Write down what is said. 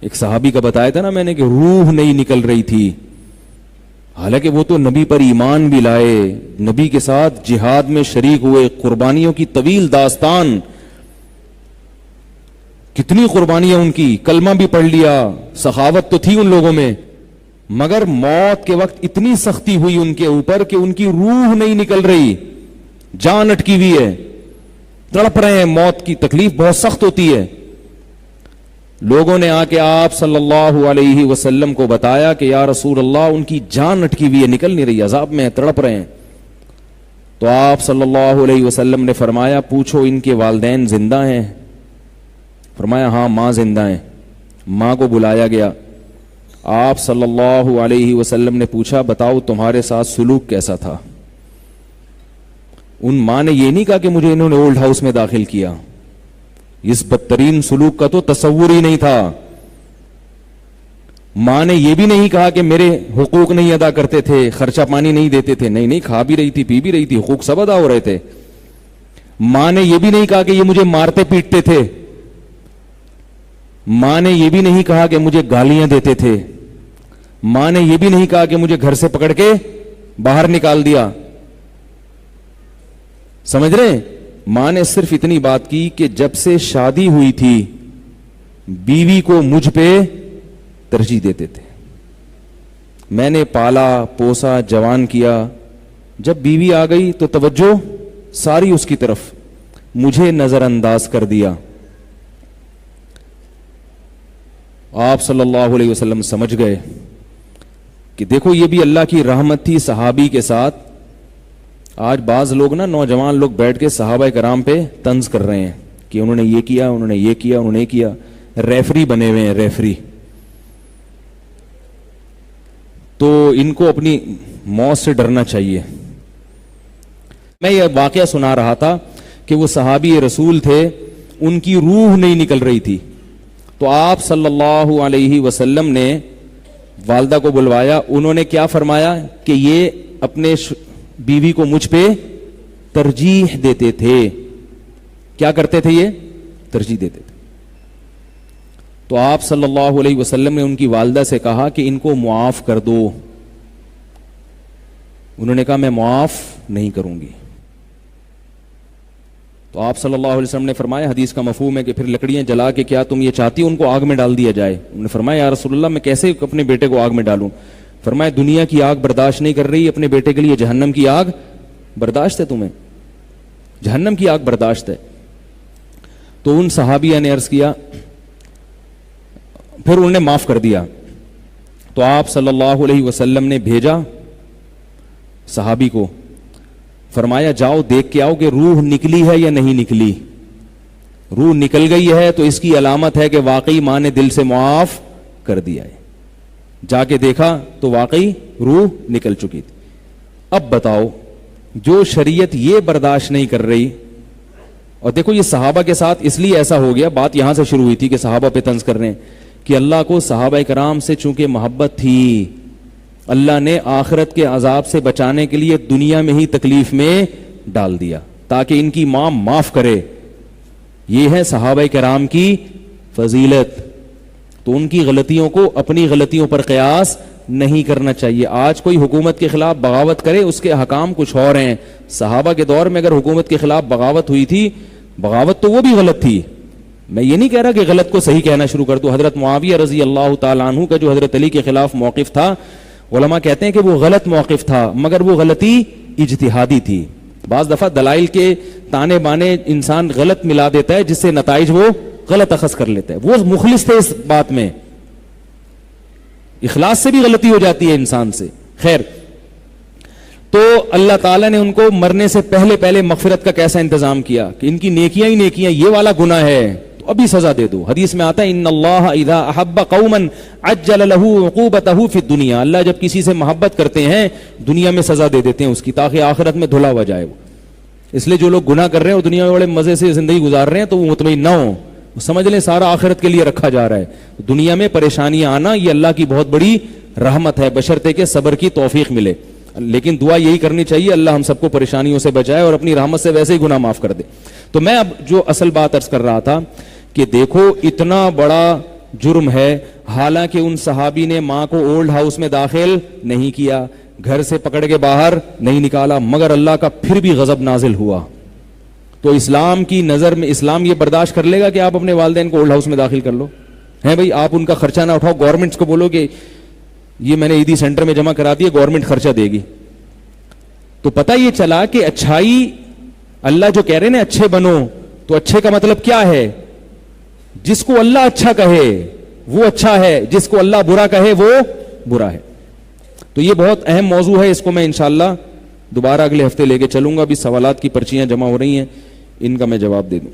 ایک صحابی کا بتایا تھا نا میں نے کہ روح نہیں نکل رہی تھی، حالانکہ وہ تو نبی پر ایمان بھی لائے، نبی کے ساتھ جہاد میں شریک ہوئے، قربانیوں کی طویل داستان، کتنی قربانیاں ان کی، کلمہ بھی پڑھ لیا، سخاوت تو تھی ان لوگوں میں، مگر موت کے وقت اتنی سختی ہوئی ان کے اوپر کہ ان کی روح نہیں نکل رہی، جان اٹکی ہوئی ہے، تڑپ رہے ہیں، موت کی تکلیف بہت سخت ہوتی ہے۔ لوگوں نے آ کے آپ صلی اللہ علیہ وسلم کو بتایا کہ یا رسول اللہ ان کی جان اٹکی ہوئی ہے، نکل نہیں رہی، عذاب میں تڑپ رہے ہیں۔ تو آپ صلی اللہ علیہ وسلم نے فرمایا پوچھو ان کے والدین زندہ ہیں؟ فرمایا ہاں ماں زندہ ہیں۔ ماں کو بلایا گیا، آپ صلی اللہ علیہ وسلم نے پوچھا بتاؤ تمہارے ساتھ سلوک کیسا تھا؟ ان ماں نے یہ نہیں کہا کہ مجھے انہوں نے اولڈ ہاؤس میں داخل کیا، اس بدترین سلوک کا تو تصور ہی نہیں تھا۔ ماں نے یہ بھی نہیں کہا کہ میرے حقوق نہیں ادا کرتے تھے، خرچہ پانی نہیں دیتے تھے، نہیں کھا بھی رہی تھی پی بھی رہی تھی، حقوق سب ادا ہو رہے تھے۔ ماں نے یہ بھی نہیں کہا کہ یہ مجھے مارتے پیٹتے تھے، ماں نے یہ بھی نہیں کہا کہ مجھے گالیاں دیتے تھے، ماں نے یہ بھی نہیں کہا کہ مجھے گھر سے پکڑ کے باہر نکال دیا۔ سمجھ رہے؟ ماں نے صرف اتنی بات کی کہ جب سے شادی ہوئی تھی بیوی کو مجھ پہ ترجیح دیتے تھے، میں نے پالا پوسا جوان کیا، جب بیوی آ گئی تو توجہ ساری اس کی طرف، مجھے نظر انداز کر دیا۔ آپ صلی اللہ علیہ وسلم سمجھ گئے کہ دیکھو یہ بھی اللہ کی رحمت تھی صحابی کے ساتھ۔ آج بعض لوگ نا نوجوان لوگ بیٹھ کے صحابہ کرام پہ طنز کر رہے ہیں کہ انہوں نے یہ کیا، انہوں نے یہ کیا، انہوں نے یہ کیا، ریفری بنے ہوئے ہیں، ریفری۔ تو ان کو اپنی موت سے ڈرنا چاہیے۔ میں یہ واقعہ سنا رہا تھا کہ وہ صحابی رسول تھے، ان کی روح نہیں نکل رہی تھی، تو آپ صلی اللہ علیہ وسلم نے والدہ کو بلوایا، انہوں نے کیا فرمایا کہ یہ اپنے بیوی کو مجھ پہ ترجیح دیتے تھے۔ کیا کرتے تھے؟ یہ ترجیح دیتے تھے۔ تو آپ صلی اللہ علیہ وسلم نے ان کی والدہ سے کہا کہ ان کو معاف کر دو۔ انہوں نے کہا میں معاف نہیں کروں گی۔ تو آپ صلی اللہ علیہ وسلم نے فرمایا، حدیث کا مفہوم ہے کہ پھر لکڑیاں جلا کے کیا تم یہ چاہتی ہو ان کو آگ میں ڈال دیا جائے؟ انہوں نے فرمایا یا رسول اللہ میں کیسے اپنے بیٹے کو آگ میں ڈالوں؟ فرمایا دنیا کی آگ برداشت نہیں کر رہی، اپنے بیٹے کے لیے جہنم کی آگ برداشت ہے، تمہیں جہنم کی آگ برداشت ہے۔ تو ان صحابیہ نے عرض کیا، پھر انہوں نے معاف کر دیا۔ تو آپ صلی اللہ علیہ وسلم نے بھیجا صحابی کو، فرمایا جاؤ دیکھ کے آؤ کہ روح نکلی ہے یا نہیں نکلی۔ روح نکل گئی ہے تو اس کی علامت ہے کہ واقعی ماں نے دل سے معاف کر دیا ہے۔ جا کے دیکھا تو واقعی روح نکل چکی تھی۔ اب بتاؤ جو شریعت یہ برداشت نہیں کر رہی، اور دیکھو یہ صحابہ کے ساتھ اس لیے ایسا ہو گیا، بات یہاں سے شروع ہوئی تھی کہ صحابہ پہ طنز کر رہے ہیں، کہ اللہ کو صحابہ کرام سے چونکہ محبت تھی، اللہ نے آخرت کے عذاب سے بچانے کے لیے دنیا میں ہی تکلیف میں ڈال دیا تاکہ ان کی ماں معاف کرے۔ یہ ہے صحابہ کرام کی فضیلت۔ تو ان کی غلطیوں کو اپنی غلطیوں پر قیاس نہیں کرنا چاہیے۔ آج کوئی حکومت کے خلاف بغاوت کرے، اس کے حکام کچھ اور ہیں۔ صحابہ کے دور میں اگر حکومت کے خلاف بغاوت ہوئی تھی، بغاوت تو وہ بھی غلط تھی، میں یہ نہیں کہہ رہا کہ غلط کو صحیح کہنا شروع کر دو۔ حضرت معاویہ رضی اللہ تعالیٰ عنہ کا جو حضرت علی کے خلاف موقف تھا، علماء کہتے ہیں کہ وہ غلط موقف تھا، مگر وہ غلطی اجتہادی تھی۔ بعض دفعہ دلائل کے تانے بانے انسان غلط ملا دیتا ہے، جس سے نتائج وہ غلط اخذ کر لیتا ہے۔ وہ مخلص تھے اس بات میں، اخلاص سے بھی غلطی ہو جاتی ہے انسان سے۔ خیر، تو اللہ تعالیٰ نے ان کو مرنے سے پہلے مغفرت کا کیسا انتظام کیا کہ ان کی نیکیاں ہی نیکیاں، یہ والا گناہ ہے تو ابھی سزا دے دو۔ حدیث میں آتا ہے ان اللہ اذا احب قوما عجل له عقوبته فی الدنیا، اللہ جب کسی سے محبت کرتے ہیں دنیا میں سزا دے دیتے ہیں اس کی، تاکہ آخرت میں دھلا ہوا جائے وہ۔ اس لیے جو لوگ گناہ کر رہے ہیں اور دنیا میں بڑے مزے سے زندگی گزار رہے ہیں تو وہ مطمئن نہ ہوں، سمجھ لیں سارا آخرت کے لیے رکھا جا رہا ہے۔ دنیا میں پریشانیاں آنا یہ اللہ کی بہت بڑی رحمت ہے، بشرطے کہ صبر کی توفیق ملے۔ لیکن دعا یہی کرنی چاہیے اللہ ہم سب کو پریشانیوں سے بچائے اور اپنی رحمت سے ویسے ہی گناہ معاف کر دے۔ تو میں اب جو اصل بات عرض کر رہا تھا کہ دیکھو اتنا بڑا جرم ہے. حالانکہ ان صحابی نے ماں کو اولڈ ہاؤس میں داخل نہیں کیا, گھر سے پکڑ کے باہر نہیں نکالا, مگر اللہ کا پھر بھی غضب نازل ہوا. تو اسلام کی نظر میں اسلام یہ برداشت کر لے گا کہ آپ اپنے والدین کو اولڈ ہاؤس میں داخل کر لو؟ ہے بھائی, آپ ان کا خرچہ نہ اٹھاؤ, گورنمنٹ کو بولو کہ یہ میں نے عیدی سینٹر میں جمع کرا دی ہے, گورنمنٹ خرچہ دے گی. تو پتہ یہ چلا کہ اچھائی, اللہ جو کہہ رہے ہیں اچھے بنو, تو اچھے کا مطلب کیا ہے؟ جس کو اللہ اچھا کہے وہ اچھا ہے, جس کو اللہ برا کہے وہ برا ہے. تو یہ بہت اہم موضوع ہے, اس کو میں انشاءاللہ دوبارہ اگلے ہفتے لے کے چلوں گا. ابھی سوالات کی پرچیاں جمع ہو رہی ہیں, ان کا میں جواب دے دوں.